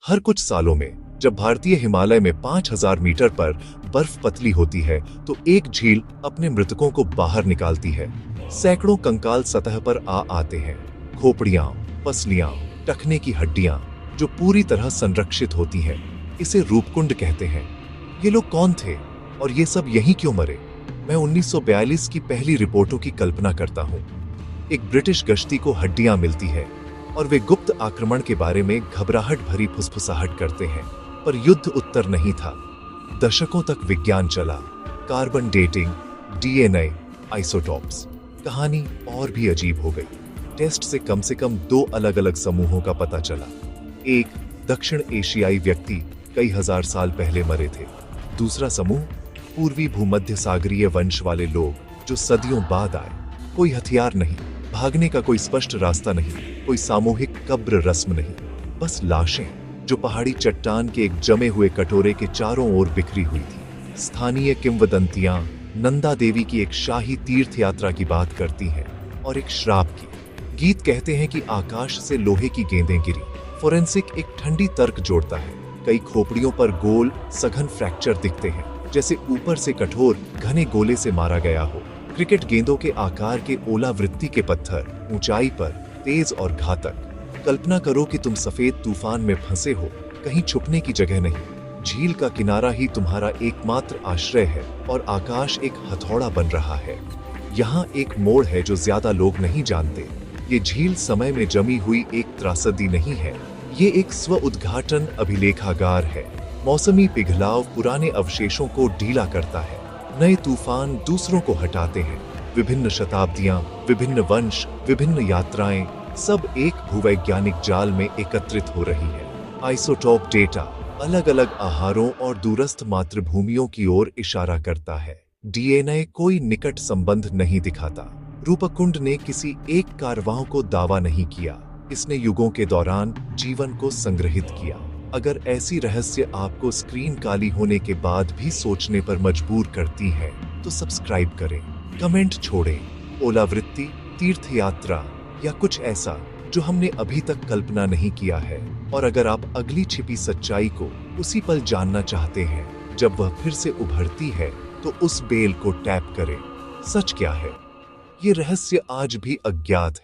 हर कुछ सालों में जब भारतीय हिमालय में 5000 मीटर पर बर्फ पतली होती है तो एक झील अपने मृतकों को बाहर निकालती है। सैकड़ों कंकाल सतह पर आते हैं, खोपड़ियां, पसलियां, टखने की हड्डियां जो पूरी तरह संरक्षित होती हैं। इसे रूपकुंड कहते हैं। ये लोग कौन थे और ये सब यहीं क्यों मरे? मैं 1942 की पहली रिपोर्टों की कल्पना करता हूँ। एक ब्रिटिश गश्ती को हड्डियां मिलती है और वे गुप्त आक्रमण के बारे में घबराहट भरी फुसफुसाहट करते हैं, पर युद्ध उत्तर नहीं था। दशकों तक विज्ञान चला, कार्बन डेटिंग, डीएनए, आइसोटॉप्स। कहानी और भी अजीब हो गई। टेस्ट से कम 2 अलग-अलग समूहों का पता चला। एक दक्षिण एशियाई व्यक्ति कई हजार साल पहले मरे थे। दूसरा समूह पूर्वी भूमध्य सागरीय वंश वाले लोग जो सदियों बाद आए। कोई हथियार नहीं, भागने का कोई स्पष्ट रास्ता नहीं, कोई सामूहिक कब्र रस्म नहीं, बस लाशें जो पहाड़ी चट्टान के एक जमे हुए कटोरे के चारों ओर बिखरी हुई थी। स्थानीय किंवदंतियां नंदा देवी की एक शाही तीर्थ यात्रा की बात करती हैं और एक श्राप की। गीत कहते हैं कि आकाश से लोहे की गेंदें गिरी। फोरेंसिक एक ठंडी तर्क जोड़ता है। कई खोपड़ियों पर गोल सघन फ्रैक्चर दिखते हैं, जैसे ऊपर से कठोर घने गोले से मारा गया हो। क्रिकेट गेंदों के आकार के ओलावृत्ति के पत्थर, ऊंचाई पर, तेज और घातक। कल्पना करो कि तुम सफेद तूफान में फंसे हो, कहीं छुपने की जगह नहीं। झील का किनारा ही तुम्हारा एकमात्र आश्रय है और आकाश एक हथौड़ा बन रहा है। यहाँ एक मोड़ है जो ज्यादा लोग नहीं जानते। ये झील समय में जमी हुई एक त्रासदी नहीं है, ये एक स्व उद्घाटन अभिलेखागार है। मौसमी पिघलाव पुराने अवशेषों को ढीला करता है, नए तूफान दूसरों को हटाते हैं। विभिन्न शताब्दियां, विभिन्न वंश, विभिन्न यात्राएं, सब एक भूवैज्ञानिक जाल में एकत्रित हो रही है। आइसोटॉप डेटा अलग अलग आहारों और दूरस्थ मातृभूमियों की ओर इशारा करता है। डीएनए कोई निकट संबंध नहीं दिखाता। रूपकुंड ने किसी एक कारवां को दावा नहीं किया, इसने युगों के दौरान जीवन को संग्रहित किया। अगर ऐसी रहस्य आपको स्क्रीन काली होने के बाद भी सोचने पर मजबूर करती है तो सब्सक्राइब करें, कमेंट छोड़ें। ओलावृत्ति, तीर्थ यात्रा या कुछ ऐसा जो हमने अभी तक कल्पना नहीं किया है। और अगर आप अगली छिपी सच्चाई को उसी पल जानना चाहते हैं जब वह फिर से उभरती है, तो उस बेल को टैप करें। सच क्या है? ये रहस्य आज भी अज्ञात है।